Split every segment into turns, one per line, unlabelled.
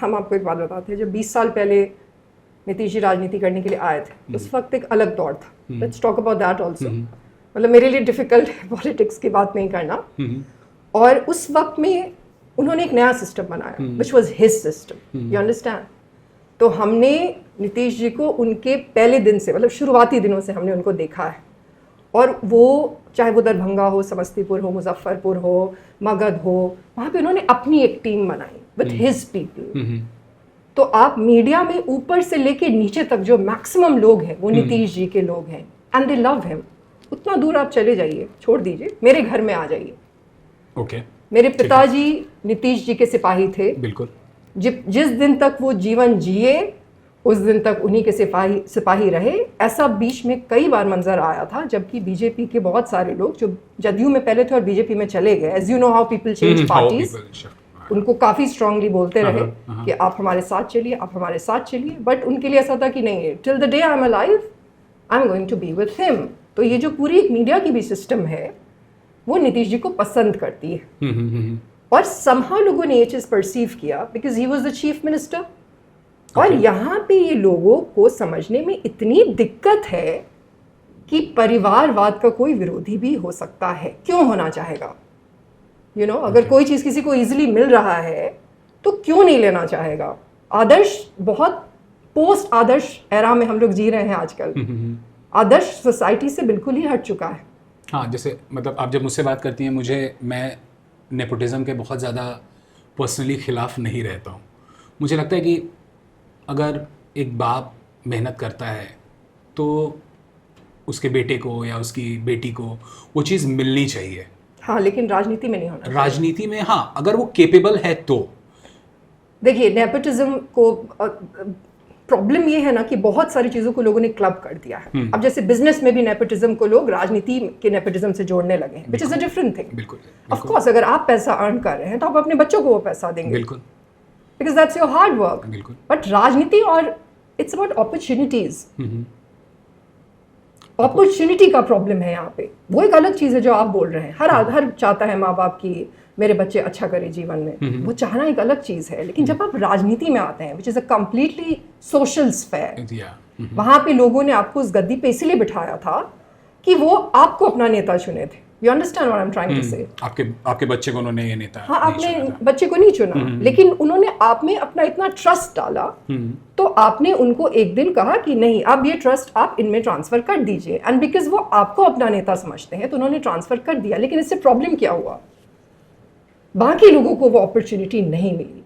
हम आपको एक बात बताते हैं, जब 20 साल पहले नीतीश जी राजनीति करने के लिए आए थे, उस वक्त एक अलग दौर था. Let's talk about that also. मतलब मेरे लिए डिफिकल्ट है पॉलिटिक्स की बात नहीं करना. और उस वक्त में उन्होंने एक नया सिस्टम बनाया, which was his system. You understand? तो हमने नीतीश जी को उनके पहले दिन से, मतलब शुरुआती दिनों से हमने उनको देखा है. और वो चाहे वो दरभंगा हो, समस्तीपुर हो, मुजफ्फरपुर हो, मगध हो, वहाँ पे उन्होंने अपनी एक टीम बनाई विथ हिज पीपल. तो आप मीडिया में ऊपर से लेके नीचे तक जो मैक्सिमम लोग हैं वो नीतीश जी के लोग हैं, एंड दे लव हिम. उतना दूर आप चले जाइए, छोड़ दीजिए, मेरे घर में आ जाइए.
ओके.
मेरे पिताजी नीतीश जी के सिपाही थे.
बिल्कुल.
जिस दिन तक वो जीवन जिए उस दिन तक उन्हीं के सिपाही रहे. ऐसा बीच में कई बार मंजर आया था जबकि बीजेपी के बहुत सारे लोग जो जदयू में पहले थे और बीजेपी में चले गए, as you know how people change parties, उनको काफ़ी स्ट्रांगली बोलते रहे कि आप हमारे साथ चलिए, आप हमारे साथ चलिए. बट उनके लिए ऐसा था कि नहीं, till the day I am alive I am going to be with him. तो ये जो पूरी एक मीडिया की भी सिस्टम है वो नीतीश जी को पसंद करती है. और समहाउ लोगों ने ये चीज़ परसीव किया because he was the chief minister. और यहाँ पे ये लोगों को समझने में इतनी दिक्कत है कि परिवारवाद का कोई विरोधी भी हो सकता है. क्यों होना चाहेगा? यू नो, अगर कोई चीज़ किसी को इजीली मिल रहा है तो क्यों नहीं लेना चाहेगा? आदर्श बहुत पोस्ट आदर्श एरा में हम लोग जी रहे हैं आजकल. आदर्श सोसाइटी से बिल्कुल ही हट चुका है.
हाँ, जैसे मतलब आप जब मुझसे बात करती हैं, मैं नेपोटिज्म के बहुत ज़्यादा पर्सनली ख़िलाफ़ नहीं रहता हूँ. मुझे लगता है कि अगर एक बाप मेहनत करता है तो उसके बेटे को या उसकी बेटी को वो चीज़ मिलनी चाहिए.
हाँ, लेकिन राजनीति में नहीं होना चाहिए.
राजनीति में हाँ, अगर वो केपेबल है तो.
देखिए, नेपोटिज्म को प्रॉब्लम ये है ना कि बहुत सारी चीज़ों को लोगों ने क्लब कर दिया है. अब जैसे बिजनेस में भी नेपोटिज्म को लोग राजनीति के नेपोटिज्म से जोड़ने लगे हैं, which is a different thing.
बिल्कुल.
ऑफ कोर्स अगर आप पैसा अर्न कर रहे हैं तो आप अपने बच्चों को वो पैसा देंगे.
बिल्कुल.
Because that's your hard work.
बिल्कुल.
बट राजनीति और इट्स अबाउट अपॉर्चुनिटीज. अपॉर्चुनिटी का प्रॉब्लम है यहाँ पे. वो एक अलग चीज़ है जो आप बोल रहे हैं. हर चाहता है माँ बाप की मेरे बच्चे अच्छा करें जीवन में, वो चाहना एक अलग चीज़ है. लेकिन जब आप राजनीति में आते हैं which is a completely social sphere, वहाँ पे लोगों ने आपको उस गद्दी पे इसीलिए बिठाया था कि वो आपको अपना नेता चुने थे. You understand what I am trying to say?
आपके बच्चे को उन्होंने ये नेता.
हाँ, आपने बच्चे को नहीं चुना, लेकिन उन्होंने आप में अपना इतना ट्रस्ट डाला तो आपने उनको एक दिन कहा कि नहीं, अब ये ट्रस्ट आप इनमें ट्रांसफर कर दीजिए. एंड बिकॉज वो आपको अपना नेता समझते हैं तो उन्होंने ट्रांसफर कर दिया. लेकिन इससे प्रॉब्लम क्या हुआ? बाकी लोगों को वो अपॉर्चुनिटी नहीं मिली.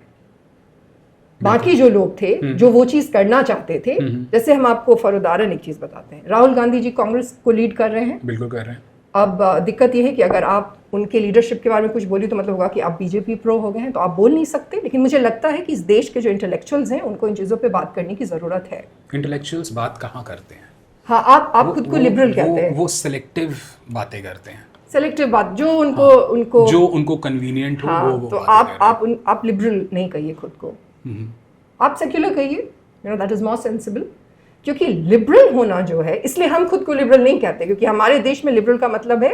बाकी जो लोग थे जो वो चीज़ करना चाहते थे, जैसे हम आपको फॉर उदाहरण एक चीज़ बताते हैं, राहुल गांधी जी कांग्रेस को लीड कर रहे हैं.
बिल्कुल कर रहे हैं.
अब दिक्कत ये है कि अगर आप उनके लीडरशिप के बारे में कुछ बोली तो मतलब होगा कि आप बीजेपी प्रो हो गए हैं, तो आप बोल नहीं सकते. लेकिन मुझे लगता है कि इस देश के जो इंटेलेक्चुअल्स हैं उनको इन चीज़ों पे बात करने की ज़रूरत है.
इंटेलेक्चुअल्स बात कहाँ करते हैं?
हाँ, आप खुद को लिबरल कहते हैं.
वो सिलेक्टिव बातें करते हैं.
सेलेक्टिव बात जो उनको
कन्वीनियंट हो.
हाँ, वो तो आप लिबरल नहीं कहिए खुद को, आप सेक्युलर कहिए. You know, that is more sensible. क्योंकि लिबरल होना जो है, इसलिए हम खुद को लिबरल नहीं कहते क्योंकि हमारे देश में लिबरल का मतलब है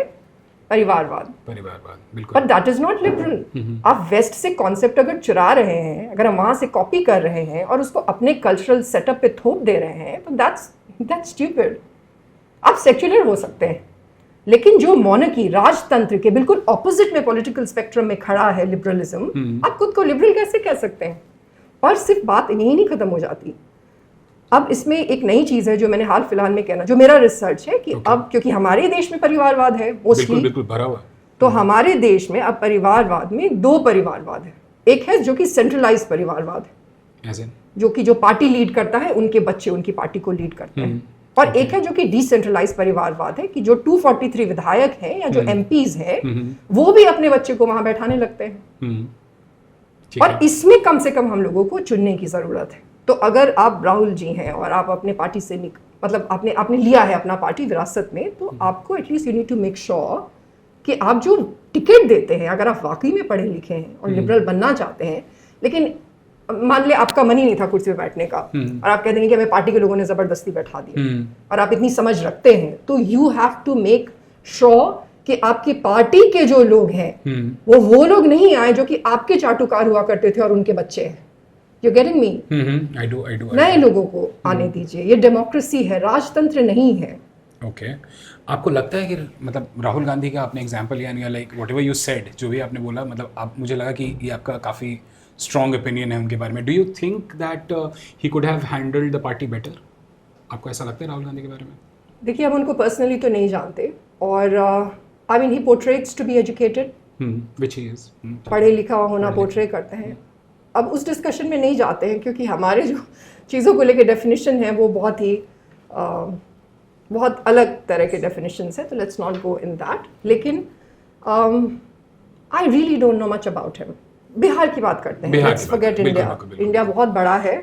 परिवारवाद.
बिल्कुल.
But that is not liberal. आप वेस्ट से कॉन्सेप्ट अगर चुरा रहे हैं, अगर हम वहां से कॉपी कर रहे हैं और उसको अपने कल्चरल सेटअप पे थोप दे रहे हैं, तो दैट्स स्टूपिड. आप सेक्युलर हो सकते हैं, लेकिन जो मोनर्की राजतंत्र के बिल्कुल ऑपोजिट में पॉलिटिकल स्पेक्ट्रम में खड़ा है लिबरलिज्म, आप खुद को लिबरल कैसे कह सकते हैं? और सिर्फ बात यहीं नहीं खत्म हो जाती. अब इसमें एक नई चीज़ है जो मैंने हाल फिलहाल में कहना, जो मेरा रिसर्च है कि अब क्योंकि हमारे देश में परिवारवाद है मोस्टली,
बिल्कुल भरा हुआ,
तो हमारे देश में अब परिवारवाद में दो परिवारवाद है. एक है जो कि सेंट्रलाइज परिवारवाद है, जो कि जो पार्टी लीड करता है उनके बच्चे उनकी पार्टी को लीड करते हैं. और एक है जो कि डिसेंट्रलाइज परिवारवाद है कि जो 243 विधायक हैं या जो एमपीज हैं वो भी अपने बच्चे को वहां बैठाने लगते हैं. और इसमें कम से कम हम लोगों को चुनने की जरूरत है. तो अगर आप राहुल जी हैं और आप अपने पार्टी से मतलब आपने लिया है अपना पार्टी विरासत में, तो आपको at least you need to make sure कि आप जो टिकट देते हैं, अगर आप वाकई में पढ़े लिखे हैं और लिबरल बनना चाहते हैं, लेकिन मान ले आपका मन ही नहीं था कुर्सी पे बैठने का और आप कह देंगे कि हमें पार्टी के लोगों ने जबरदस्ती बैठा दिया, और आप इतनी समझ रखते हैं, तो you have to make sure कि आपकी पार्टी के जो लोग हैं वो लोग नहीं आए जो कि आपके चाटुकार हुआ करते थे और उनके बच्चे हैं. You getting me?
I do
नए लोगों को आने दीजिए, ये डेमोक्रेसी है, राजतंत्र नहीं है।
ओके आपको लगता है कि मतलब राहुल गांधी का आपने एग्जांपल लिया नहीं, लाइक व्हाटएवर यू सेड, जो भी आपने बोला, मतलब आप, मुझे लगा कि ये आपका काफ़ी स्ट्रॉन्ग ओपिनियन है उनके बारे में। Do you think that he could have handled the party better? आपको ऐसा लगता है राहुल गांधी के बारे में?
देखिए, हम उनको पर्सनली तो नहीं जानते, और I mean he purports to be educated,
which he is,
पढ़े लिखा होना पोर्ट्रे करते हैं। अब उस डिस्कशन में नहीं जाते हैं, क्योंकि हमारे जो चीज़ों को लेके डेफिनेशन है वो बहुत ही बहुत अलग तरह के डेफिनेशंस है, तो let's not go in that. लेकिन I really don't know much about him. Bihar की बात करते हैं,
बिहार
लेट्स
की बात,
फॉरगेट
बिल्कुल,
इंडिया।
बिल्कुल, बिल्कुल।
इंडिया बहुत बड़ा है,